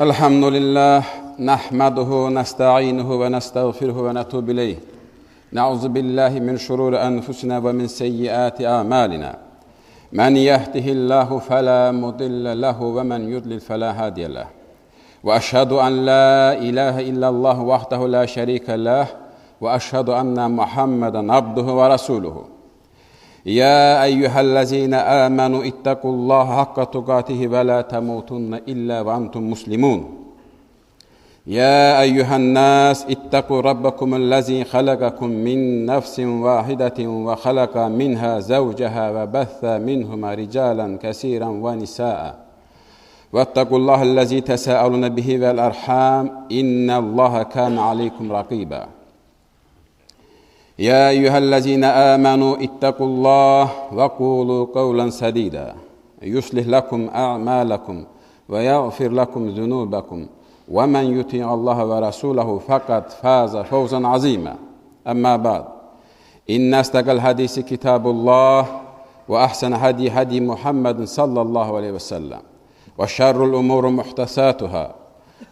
Elhamdülillah, nahmaduhu, nesta'inuhu ve nestağfiruhu ve netubu ileyh. Na'udzu billahi min şururi enfusina ve min seyyiati a'malina. Men yehdihillahu fela mudille lehu ve men yudlil fela hadiye leh. Ve eşhedü en la ilahe illallah vahdehu la şerike leh ve eşhedü enne Muhammeden abduhu ve resuluhu. Ya eyyühellezine amenu ittakullaha hakka tukatihi ve la temutunne illa ve entum muslimun. Ya eyyühennas ittaku rabbakumellezî halakakum min nefsin vahidetin ve halaka minha zavceha ve betha minhuma ricalen kesiren ve nisâ'a. Vettekullâhellezî tesâalune bihi vel erhâm innallâhe kâne aleykum rakîbâ. يا أيها الذين آمنوا اتقوا الله وقولوا قولا سديدا يصلح لكم أعمالكم ويغفر لكم ذنوبكم ومن يطع الله ورسوله فقد فاز فوزا عظيما أما بعد إن أصدق الحديث كتاب الله وأحسن هدي محمد صلى الله عليه وسلم وشر الأمور محدثاتها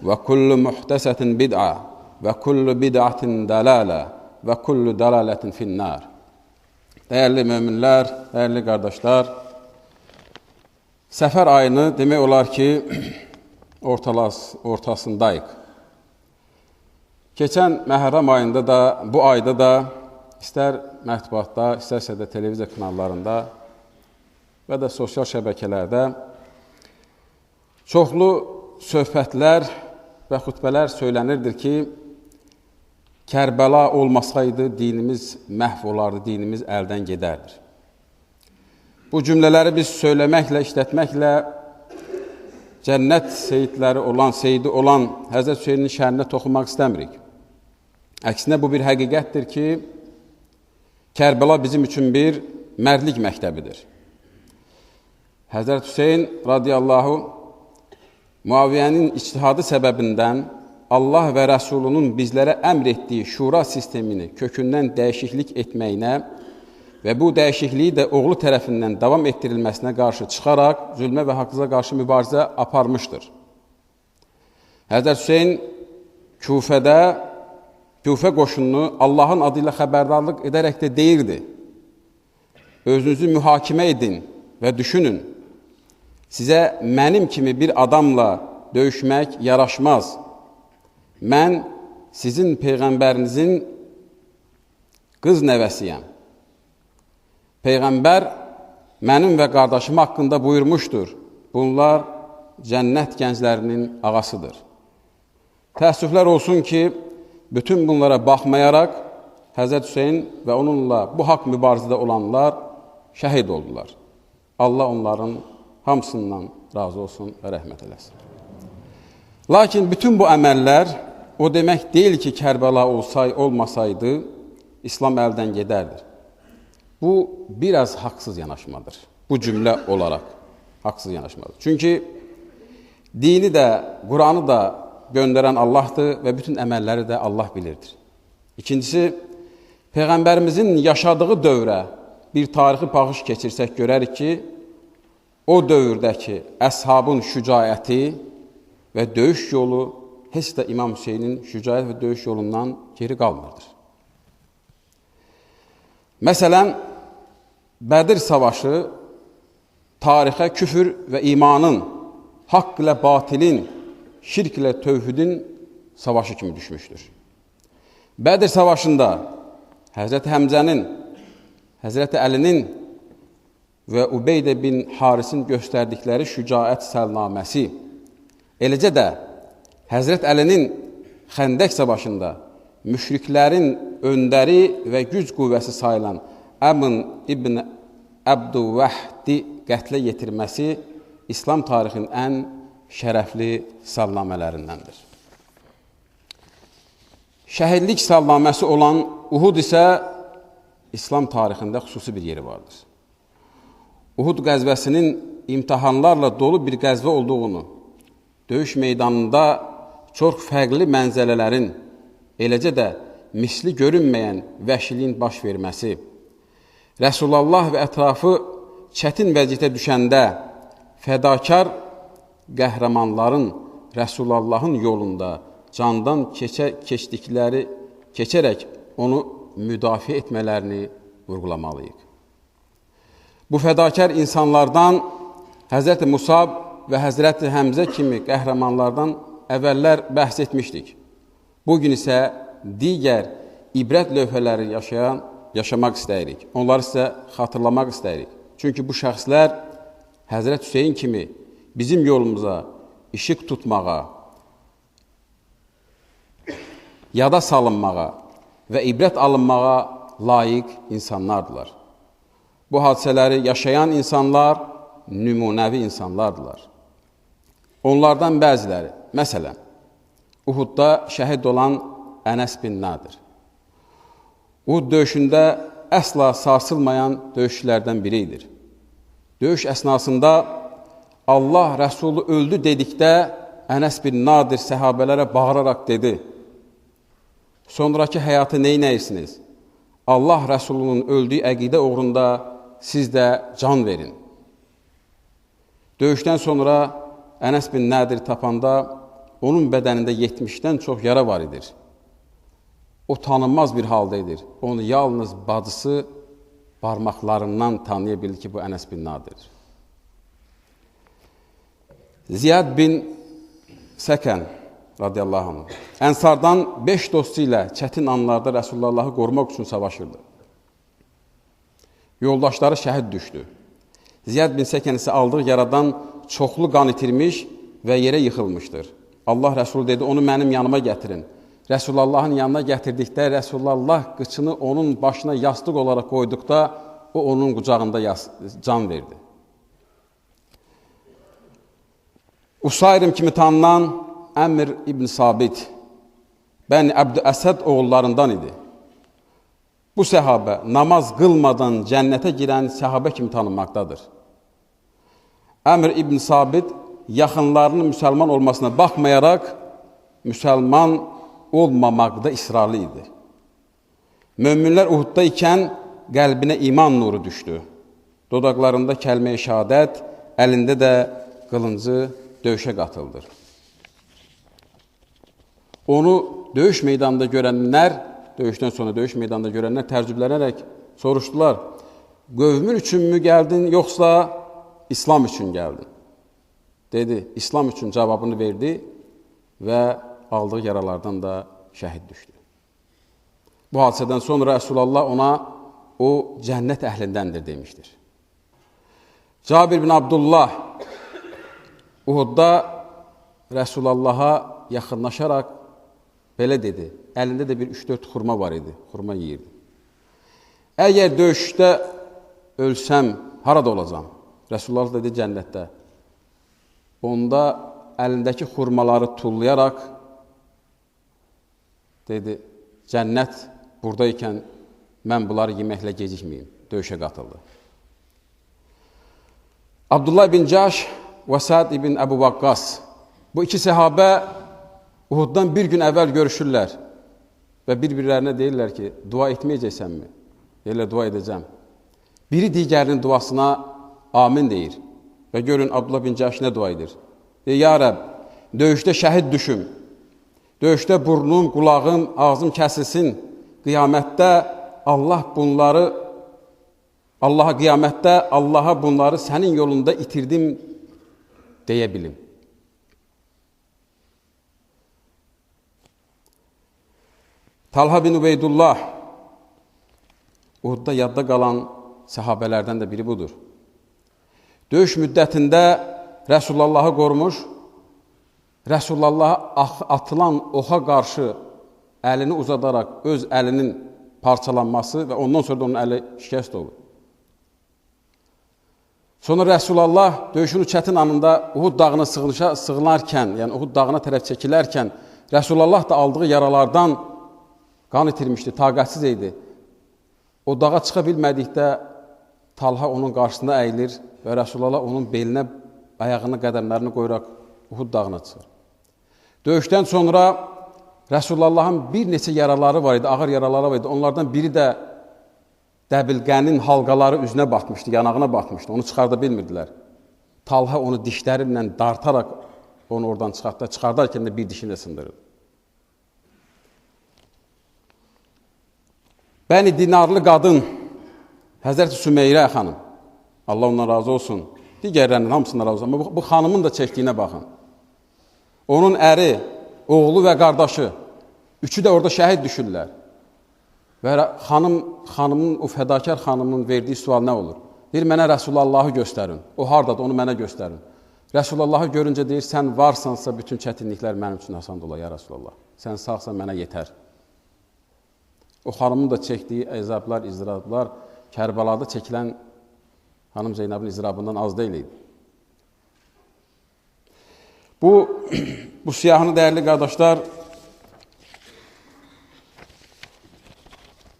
وكل محدثة بدعة وكل بدعة ضلالة və kullu dalaletin finnar. Dəyərli möminlər, dəyərli qardaşlar, Səfər ayını demək olar ki, ortasındayıq. Keçən Məhərrəm ayında da, bu ayda da, istər mətbuatda, istərsə də televiziya kanallarında və də sosial şəbəkələrdə çoxlu söhbətlər və xutbələr söylənirdir ki, Kərbəla olmasaydı, dinimiz məhv olardı, dinimiz əldən gedərdir. Bu cümlələri biz söyləməklə, işlətməklə cənnət seyidi olan Həzrət Hüseynin şəhərinə toxunmaq istəmirik. Əksinə bu bir həqiqətdir ki, Kərbəla bizim üçün bir mərdlik məktəbidir. Həzrət Hüseyin radiyallahu Muaviyyənin ictihadı səbəbindən Allah və Rəsulunun bizlərə əmr etdiyi şura sistemini kökündən dəyişiklik etməyinə və bu dəyişikliyi də oğlu tərəfindən davam etdirilməsinə qarşı çıxaraq zülmə və haqsıza qarşı mübarizə aparmışdır. Həzrət Hüseyin Küfə qoşununu Allahın adı ilə xəbərdarlıq edərək də deyirdi: özünüzü mühakimə edin və düşünün, sizə mənim kimi bir adamla döyüşmək yaraşmaz. Mən sizin Peyğəmbərinizin qız nəvəsiyəm. Peyğəmbər mənim və qardaşım haqqında buyurmuşdur. Bunlar cənnət gənclərinin ağasıdır. Təəssüflər olsun ki, bütün bunlara baxmayaraq Həzrət Hüseyin və onunla bu haqq mübarizədə olanlar şəhid oldular. Allah onların hamısından razı olsun və rəhmət eləsin. Lakin bütün bu əməllər o demək deyil ki, Kərbəla olmasaydı, İslam əldən gedərdir. Bu, biraz haqsız yanaşmadır. Bu cümlə olaraq haqsız yanaşmadır. Çünki dini də, Quranı da göndərən Allahdır və bütün əməlləri də Allah bilirdir. İkincisi, Peyğəmbərimizin yaşadığı dövrə bir tarixi baxış keçirsək görərik ki, o dövrdəki əshabın şücaəti və döyüş yolu heç də İmam Hüseynin şücaət və döyüş yolundan geri qalmırdır. Məsələn, Bədir savaşı tarixə küfür və imanın, haqq ilə batilin, şirk ilə tövhidin savaşı kimi düşmüşdür. Bədir savaşında Həzrəti Həmzənin, Həzrəti Əlinin və Ubeydə bin Harisin göstərdikləri şücaət səlnaməsi, eləcə də Həzrət Əlinin Xəndək savaşında müşriklərin öndəri və güc qüvvəsi sayılan Əmr ibn Əbdüvəhdi qətlə yetirməsi İslam tarixinin ən şərəfli salnamələrindəndir. Şəhidlik salnaməsi olan Uhud isə İslam tarixində xüsusi bir yeri vardır. Uhud qəzvəsinin imtahanlarla dolu bir qəzvə olduğunu, döyüş meydanında çox fərqli mənzərələrin, eləcə də misli görünməyən vəhşiliyin baş verməsi, Rəsulullah və ətrafı çətin vəziyyətə düşəndə fədakar qəhrəmanların Rəsulullahın yolunda candan keçərək onu müdafiə etmələrini vurğulamalıyıq. Bu fədakar insanlardan Həzrəti Musab və Həzrəti Həmzə kimi qəhrəmanlardan əvvəllər bəhs etmişdik. Bugün isə digər ibrət lövhələri yaşamaq istəyirik. Onları isə xatırlamaq istəyirik. Çünki bu şəxslər Həzrət Hüseyin kimi bizim yolumuza işıq tutmağa, yada salınmağa və ibrət alınmağa layiq insanlardılar. Bu hadisələri yaşayan insanlar nümunəvi insanlardılar. Onlardan bəziləri, məsələn, Uhudda şəhid olan Ənəs bin Nadir. Uhud döyüşündə əsla sarsılmayan döyüşçülərdən biridir. Döyüş əsnasında Allah Rəsulü öldü dedikdə Ənəs bin Nadir səhabələrə bağıraraq dedi: sonraki həyatı neynəyirsiniz? Allah Rəsulunun öldüyü əqidə uğrunda siz də can verin. Döyüşdən sonra Ənəs bin Nadir tapanda onun bədənində 70-dən çox yara var idir. O tanınmaz bir halda idir. Onu yalnız bacısı parmaqlarından tanıya bildi ki, bu Ənəs bin Nadir. Ziyad bin Səkən radiyallahu anh, Ənsardan 5 dostu ilə çətin anlarda Rəsulullahı qorumaq üçün savaşırdı. Yoldaşları şəhid düşdü. Ziyad bin Səkən isə aldığı yaradan çoxlu qan itirmiş və yerə yıxılmışdır. Allah Rəsulü dedi, onu mənim yanıma gətirin. Rəsulullahın yanına gətirdikdə, Rəsulullah qıçını onun başına yastıq olaraq qoyduqda, o onun qucağında can verdi. Usayrim kimi tanınan Əmr ibn Sabit, Bəni Əbdüəsəd oğullarından idi. Bu səhabə namaz qılmadan cənnətə girən səhabə kimi tanınmaqdadır. Əmr ibn Sabit yaxınlarının müsəlman olmasına baxmayaraq, müsəlman olmamaqda israrlı idi. Möminlər Uhudda ikən qəlbinə iman nuru düşdü. Dodaqlarında kəlmə-i şəhadət, əlində də qılıncı döyüşə qatıldı. Onu döyüş meydanında görənlər, döyüşdən sonra döyüş meydanında görənlər tərcüblənərək soruşdular: qövmün üçünmü gəldin, yoxsa İslam üçün gəldin? Dedi, İslam üçün cavabını verdi və aldığı yaralardan da şəhid düşdü. Bu hadisədən sonra Rəsulullah ona o cənnət əhlindəndir demişdir. Cabir bin Abdullah Uhudda Rəsulullaha yaxınlaşaraq belə dedi, əlində də bir 3-4 xurma var idi, xurma yeyirdi. Əgər döyüşdə ölsəm, harada olacam? Rəsulullah dedi, cənnətdə. Onda əlindəki xurmaları tullayaraq dedi, cənnət buradaykən mən bunları yeməklə gecikməyim, döyüşə qatıldı. Abdullah bin Caş və Sa'd ibn Əbu Vaqqas, bu iki səhabə Uhuddan bir gün əvvəl görüşürlər və bir-birlərinə deyirlər ki, dua etməyəcəksənmi? Deyirlər, dua edəcəm. Biri digərinin duasına amin deyir və görün Abdullah bin Caş nə dua edir? Deyir, ya Rəbb, döyüşdə şəhid düşüm Döyüşdə burnum, qulağım, ağzım kəsilsin. Qiyamətdə Allaha bunları sənin yolunda itirdim deyə bilim. Talha bin Ubeydullah, Uhudda yadda qalan səhabələrdən də biri budur. Döyüş müddətində Rəsulullahı qorumuş, Rəsulullaha atılan oxa qarşı əlini uzadaraq öz əlinin parçalanması və ondan sonra da onun əli şikəst olur. Sonra Rəsulullah döyüşün çətin anında Uhud dağına sığınarkən, yəni Uhud dağına tərəf çəkilərkən, Rəsulullah da aldığı yaralardan qan itirmişdi, taqətsiz idi. O dağa çıxa bilmədikdə Talha onun qarşısında əyilir və Rəsulullah onun belinə ayağını, qədəmlərini qoyaraq Uhud dağına çıxır. Döyüşdən sonra Rəsulullahın bir neçə yaraları var idi, ağır yaraları var idi. Onlardan biri də dəbilqənin halqaları üzünə batmışdı, yanağına batmışdı. Onu çıxarda bilmirdilər. Talha onu dişlərinlə dartaraq onu oradan çıxardarkən də bir dişini sındırır. Bəni dinarlı qadın, Həzrəti Sümeyrə xanım, Allah ondan razı olsun, digərlərinin hamısından razı olsun. Amma bu xanımın da çəkdiyinə baxın. Onun əri, oğlu və qardaşı, üçü də orada şəhid düşürlər. Və xanımın, o fədakar xanımın verdiyi sual nə olur? Deyir, mənə Rəsulullahı göstərin. O hardadır, onu mənə göstərin. Rəsulullahı görüncə deyir, sən varsansa bütün çətinliklər mənim üçün asan olar, ya Rəsulullah. Sən sağsan mənə yetər. O xanımın da çəkdiyi əzablar, izdirablar Kərbəlada çəkilən xanım Zeynəbin izdirabından az deyil idi. Bu siyahını dəyərli qardaşlar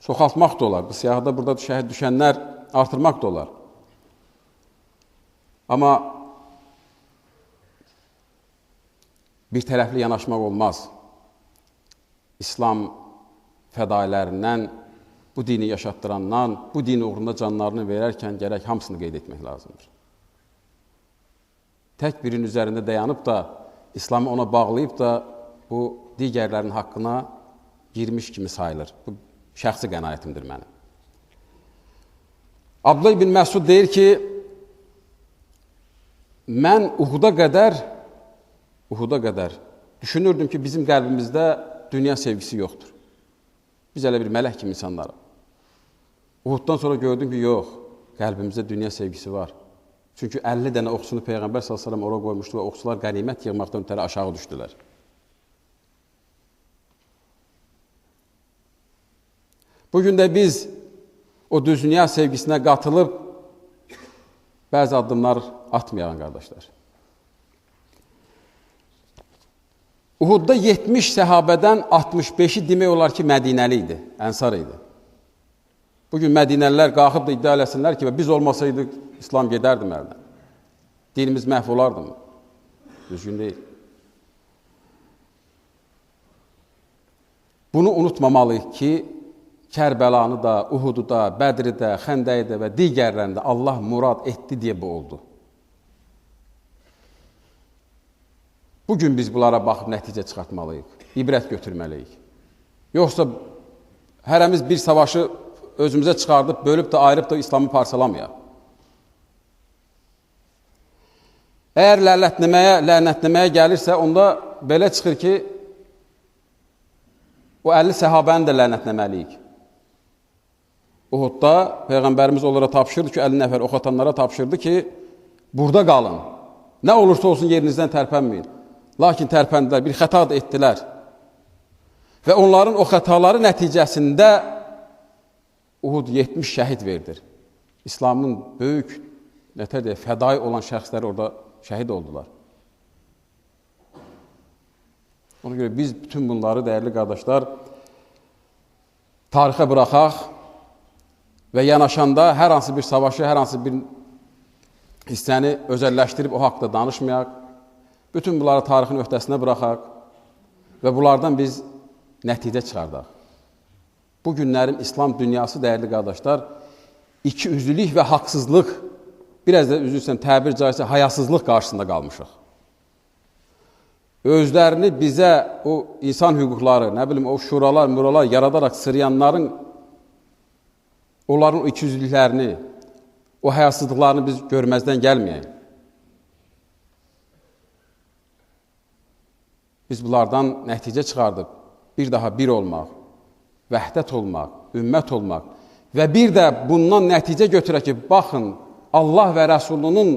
çoxaltmaq da olar. Bu siyahıda burada şəhid düşənlər artırmaq da olar. Amma bir tərəfli yanaşmaq olmaz. İslam fədailərindən, bu dini yaşatdırandan, bu dini uğrunda canlarını verərkən gərək hamısını qeyd etmək lazımdır. Tək birinin üzərində dayanıb da, İslamı ona bağlayıb da, bu digərlərin haqqına girmiş kimi sayılır. Bu şəxsi qənaətimdir mənim. Abdullah ibn Məsud deyir ki, mən Uhuda qədər düşünürdüm ki, bizim qəlbimizdə dünya sevgisi yoxdur. Biz elə bir mələk kimi insanlarıq. Uhuddan sonra gördüm ki, yox, qəlbimizdə dünya sevgisi var. Çünki 50 dənə oxçunu Peyğəmbər s.ə.v ora qoymuşdu və oxçular qənimət yığmaqdan ötəri aşağı düşdülər. Bugün də biz o dünya sevgisinə qatılıb bəzi addımlar atmayan qardaşlar. Uhudda 70 səhabədən 65-i demək olar ki, Mədinəli idi, Ənsar idi. Bugün Mədinəlilər qalxıb da iddia eləsinlər ki, biz olmasaydıq, İslam gedərdi məndən. Dinimiz məhv olardı mı? Düzgün deyil. Bunu unutmamalıyıq ki, Kərbəlanı da, Uhudu da, Bədri də, Xəndəyi də və digərlərində Allah murad etdi deyə bu oldu. Bugün biz bunlara baxıb nəticə çıxartmalıyıq, ibrət götürməliyik. Yoxsa hərəmiz bir savaşı özümüzə çıxardıb, bölüb də, ayırıb da İslamı parçalamayaq. Əgər lənətləməyə gəlirsə, onda belə çıxır ki, o 50 səhabəni də lənətləməliyik. Uhudda Peyğəmbərimiz onlara tapşırdı ki, 50 nəfər ox atanlara tapşırdı ki, burada qalın. Nə olursa olsun yerinizdən tərpənməyin. Lakin tərpəndilər, bir xəta da etdilər. Və onların o xətaları nəticəsində Uhud 70 şəhid verdir. İslamın böyük, fədai olan şəxsləri orada şəhid oldular. Ona görə biz bütün bunları, dəyərli qardaşlar, tarixə buraxaq və yanaşanda hər hansı bir savaşı, hər hansı bir hissəni özəlləşdirib o haqda danışmayaq. Bütün bunları tarixin öhdəsinə buraxaq və bunlardan biz nəticə çıxardaq. Bu günlərin İslam dünyası, dəyərli qardaşlar, ikiyüzlülük və haqsızlıq, biraz da üzrsən təbir caizsə hayasızlıq qarşısında qalmışıq. özlərini bizə o insan hüquqları, nə bilim, o şuralar, muralar yaradaraq sırayanların onların o ikiyüzlüklərini, o həyasızlıqlarını biz görməzdən gəlməyək. Biz bunlardan nəticə çıxardıb, bir daha bir olmaq, vəhdət olmaq, ümmət olmaq və bir də bundan nəticə götürək ki, baxın, Allah və Rəsulunun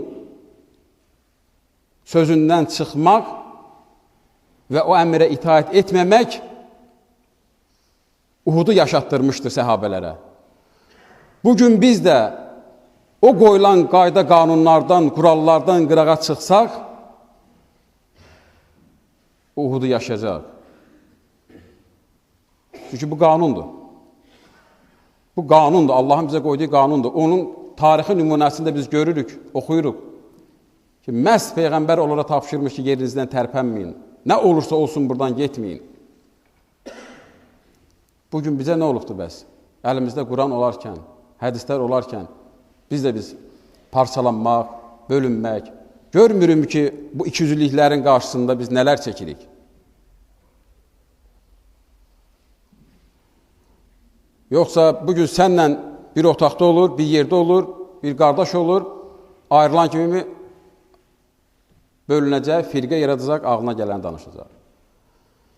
sözündən çıxmaq və o əmrə itaət etməmək Uhudu yaşatdırmışdır səhabələrə. Bugün biz də o qoyulan qayda qanunlardan, qurallardan qırağa çıxsaq, Uhudu yaşayacaq. Çünki bu qanundur. Bu qanundur, Allahın bizə qoyduğu qanundur. Onun tarixi nümunəsində biz görürük, oxuyuruq ki, məhz Peyğəmbər onlara tapşırmış ki, yerinizdən tərpənməyin. Nə olursa olsun, buradan getməyin. Bugün bizə nə olubdur bəs? Əlimizdə Quran olarkən, hədislər olarkən, biz parçalanmaq, bölünmək, görmürüm ki, bu ikiyüzlüklərin qarşısında biz nələr çəkirik. Yoxsa bugün sənlə bir otaqda olur, bir yerdə olur, bir qardaş olur, ayrılan kimi bölünəcək, firqə yaradacaq, ağlına gələni danışacaq.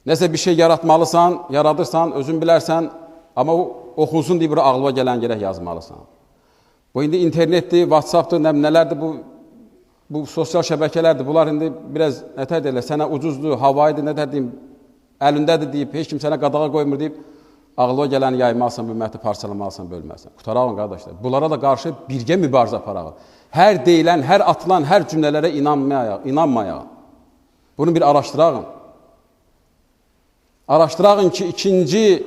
Nəsə bir şey yaratmalısan, yaradırsan, özün bilərsən, amma oxunsun deyib, bura ağlıma gələn gərək yazmalısan. Bu, indi internetdir, WhatsAppdır, nələrdir, bu sosial şəbəkələrdir, bunlar indi biraz nətər deyirlər, sənə ucuzdur, havaydır, nətər deyim, əlindədir deyib, heç kim sənə qadağa qoymur deyib, ağlıma gələni yaymalısan, ümməti parçalamalısan, bölməlisən. Qutarağın, qardaşlar, bunlara da qarşı birgə mübarizə aparaq. Hər deyilən, hər atılan, hər cümlələrə inanmayaq. Bunu bir araşdırağın. Araşdırağın ki, ikinci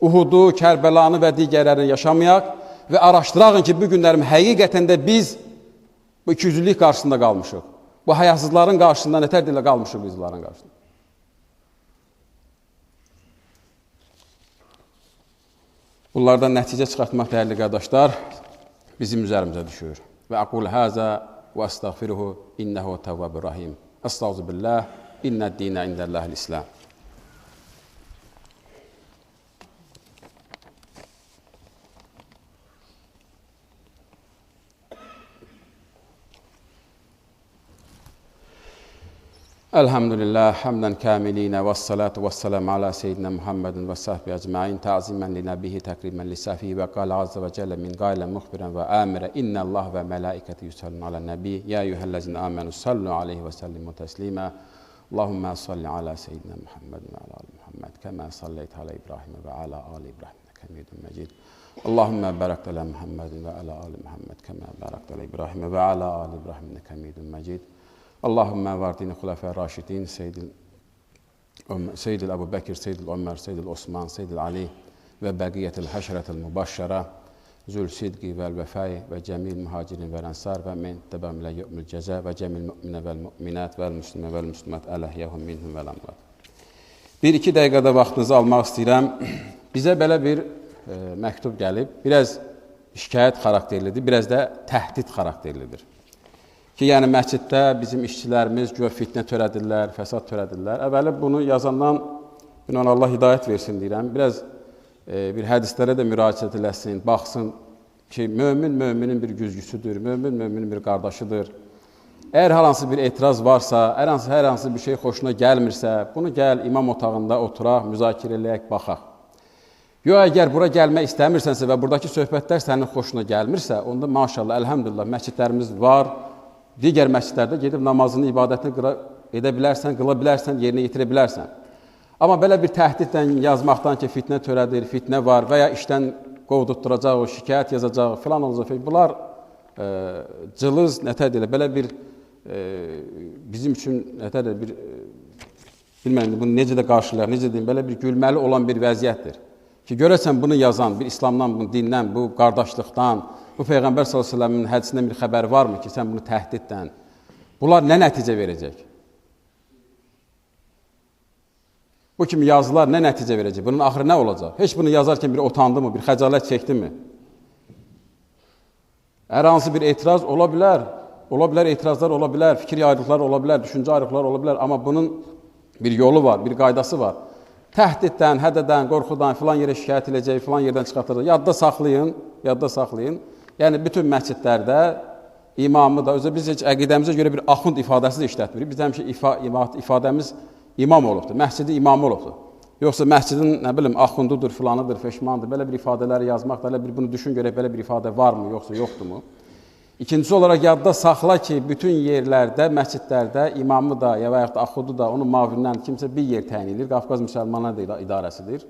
Uhudu, Kərbəlanı və digərlərini yaşamayaq və araşdırağın ki, bu günlərim həqiqətən də biz bu ikiyüzlülük qarşısında qalmışıq. Bu həyasızların qarşısında nətər dilə qalmışıq biz bunların qarşısında. Bunlardan nəticə çıxartmaq, dəyərli qardaşlar, bizim üzərimizə düşür. Və aqul həzə və əstəğfiruhu innəhu təvvəbur rahim. Əstəğfirullah, innəd dinə indəlləhil İslam. Elhamdülillah, hamdən kəmilinə və salatu və salam ala seyyidinə Muhammedin və sahbi əcmain, ta'zimən li nəbihi təkrimən li səfihi və qala azza və cəllə min qaylə müxbirən və əmirə innə Allah və mələikəti yüsəllun alə nəbi, yə yuhəlləzin əmənu sallu aleyhi və səllimu təslimə, Allahümmə salli ala seyyidinə Muhammedin və ala ali Muhammed, kəmə salləyt alə İbrahimə və ala ali İbrahimə kəmidun məcid. Allahümmə bərəqt alə Muhammedin və ala ali Muhammed, kəmə bərəqt alə İbrahimə və ala ali İbrahimə kəmidun məcid. Allahümmə vardini xulafə raşidin, Seyyidil Əbu Bəkir, Seyyidil Ömər, Seyyidil Osman, Seyyidil Ali və bəqiyyətil həşrətil mübaşşərə, zül sidqi vəl vəfəyi və cəmil mühacirin və ənsar və min təbəmilə yu'mil cəzə və cəmil mü'minə vəl mü'minət vəl müslimə vəl müslimət ələhyəhum minhum vəl əmvat. Bir-iki dəqiqədə vaxtınızı almaq istəyirəm. Bizə belə bir məktub gəlib, biraz şikayət xarakterlidir, biraz da təhdid xarakterlidir. Ki, yəni məsciddə bizim işçilərimiz güya fitnə törədirlər, fəsad törədirlər. Əvvəli bunu yazandan Allah hidayət versin deyirəm. Biraz bir hədislərə də müraciət eləsin, baxsın ki, möminin bir güzgüsüdür, möminin bir qardaşıdır. Əgər hər hansı bir etiraz varsa, hər hansı bir şey xoşuna gəlmirsə, bunu gəl imam otağında oturaq, müzakirə eləyək, baxaq. Yox, əgər bura gəlmək istəmirsənsə və buradakı söhbətlər sənin xoşuna gəlmirsə, onda maşallah, əlhəmdülillah, məscidlərimiz var. Digər məscidlərdə gedib namazını, ibadətini edə bilərsən, qıla bilərsən, yerinə yetirə bilərsən. Amma belə bir təhdidlə yazmaqdan ki, fitnə törədir, fitnə var və ya işdən qovdurtturacaq, o şikayət yazacaq, filan olacaq. Bunlar cılız, nətər deyil, belə bir bizim üçün, nətər deyil, bilməyəm, bunu necə də qarşılar, necə deyil, belə bir gülməli olan bir vəziyyətdir. Ki, görəsən bunu yazan, bir İslamdan, bu dindən, bu qardaşlıqdan, bu Peyğəmbər s.ə.v-in hədisindən bir xəbər varmı ki, sən bunu təhdiddən, bunlar nə nəticə verəcək? Bu kimi yazılar nə nəticə verəcək? Bunun axırı nə olacaq? Heç bunu yazarkən bir utandı mı, bir xəcalət çəkdi mi? Hər hansı bir etiraz ola bilər. Ola bilər etirazlar ola bilər, fikir ayrılıqları ola bilər, düşüncə ayrılıqları ola bilər, amma bunun bir yolu var, bir qaydası var. Təhdiddən, hədədən, qorxudan, filan yerə şikayət edəcək, filan yerdən çıxartacaq. Yadda saxlayın. Yəni, bütün məscidlərdə imamı da, özü biz heç əqidəmizə görə bir axund ifadəsi də işlətmirik. Biz həmişə ifadəmiz imam olubdur, məscidi imamı olubdur. Yoxsa məscidin, nə bilim, axundudur, filanıdır, feşmandır, belə bir ifadələri yazmaq, belə bir bunu düşün görək, belə bir ifadə varmı, yoxsa yoxdurmu? İkincisi olaraq yadda saxla ki, bütün yerlərdə, məscidlərdə imamı da, ya və yaxud da axudu da, onun mavinindən kimsə bir yer təyin edir. Qafqaz Müsəlmanlar İdarəsidir.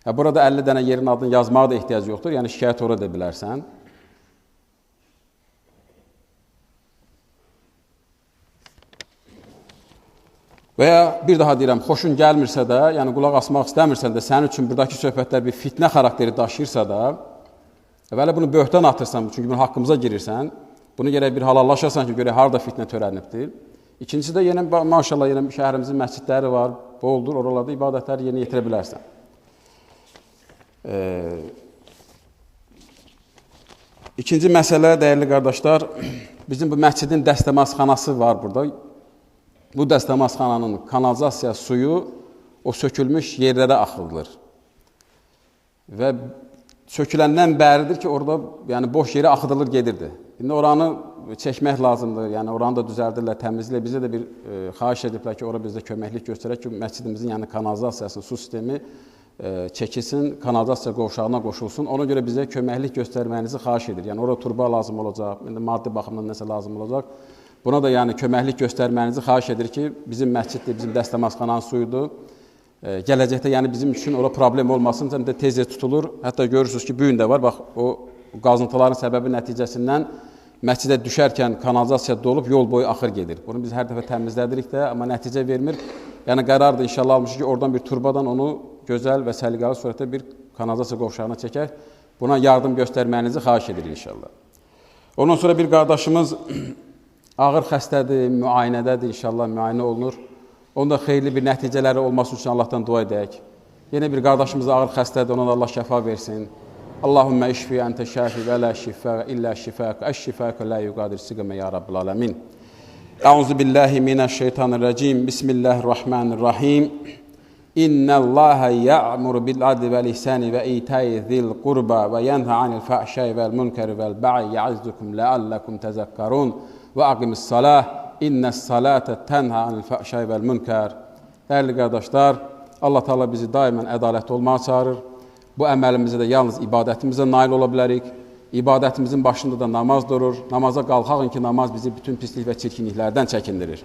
Burada 50 dənə yerin adını yazmağa da ehtiyac yoxdur, yəni şikayət ora da bilərsən. Və ya bir daha deyirəm, xoşun gəlmirsə də, yəni qulaq asmaq istəmirsən də, sənin üçün buradakı söhbətlər bir fitnə xarakteri daşıyırsa da, əvvələ bunu böhtan atırsan, çünki bunun haqqımıza girirsən, bunu gərək bir halallaşasan ki, görək harada fitnə törənibdir. İkincisi də yenə, maşallah, yenə şəhərimizin məscidləri var, boldur, oralarda ibadətləri yerinə yetirə bilərsən. İkinci məsələ, dəyərli qardaşlar, bizim bu məscidin dəstəmazxanası var burada. Bu dəstəmazxananın kanalizasiya suyu o sökülmüş yerlərə axıdılır. Və söküləndən bəridir ki, orada yəni boş yerə axıdılır gedirdi. İndi oranı çəkmək lazımdır, yəni oranı da düzəldirlər, təmizləyirlər. Bizə də bir xahiş ediblər ki, ora bizdə köməklik göstərək ki, məscidimizin yəni kanalizasiyası, su sistemi çəkilsin, kanalizasiya qovşağına qoşulsun. Ona görə bizə köməklik göstərməyinizi xahiş edir. Yəni orada turba lazım olacaq, maddi baxımdan nəsə lazım olacaq. Buna da yəni köməklik göstərməyinizi xahiş edir ki, bizim məsciddir, bizim dəstəmazxananın suyudur. Gələcəkdə yəni bizim üçün ora problem olmasın, həm də tez tutulur. Hətta görürsünüz ki, bu gün də var, bax o qazıntıların səbəbi nəticəsindən məscidə düşərkən kanalizasiya dolub yol boyu axır gedir. Bunu biz hər dəfə təmizlədirik də, amma nəticə vermir. Yəni qərardır inşallah almışıq ki, oradan bir turbadan onu gözəl və səliqəli surətdə bir kanalizasiya qovşağına çəkər. Buna yardım göstərməyinizi xahiş edirik inşallah. Ondan sonra bir qardaşımız ağır xəstədir, müayinədədir, inşallah müayinə olunur. Onda xeyirli bir nəticələri olması üçün Allahdan dua edək. Yenə bir qardaşımız ağır xəstədir, ona da Allah şəfa versin. Allahümmə işfi əntə şəfi və lə şifə illə şifək, əş-şifəkə lə yuqadir siqəmə ya Rabbil aləmin. Əuzu billahi minəşşeytanirracim, bismillahirrahmanirrahim. İnnəlləhə ya'muru bil-adli vəl-ihsani və itəyi zil-qurba və yənhə anil fəhşəyi vəl-münkəri vəl-bə'i ya'izdukum ləalləkum təzəkkarun. Və aqimis-salah, innəs-salətə tənhə anil-fəhşəy vəl-münkər. Dəyərli qardaşlar, Allah Teala bizi daimən ədalətli olmağa çağırır. Bu əməlimizə də yalnız ibadətimizə nail ola bilərik. İbadətimizin başında da namaz durur. Namaza qalxağın ki, namaz bizi bütün pislik və çirkinliklərdən çəkindirir.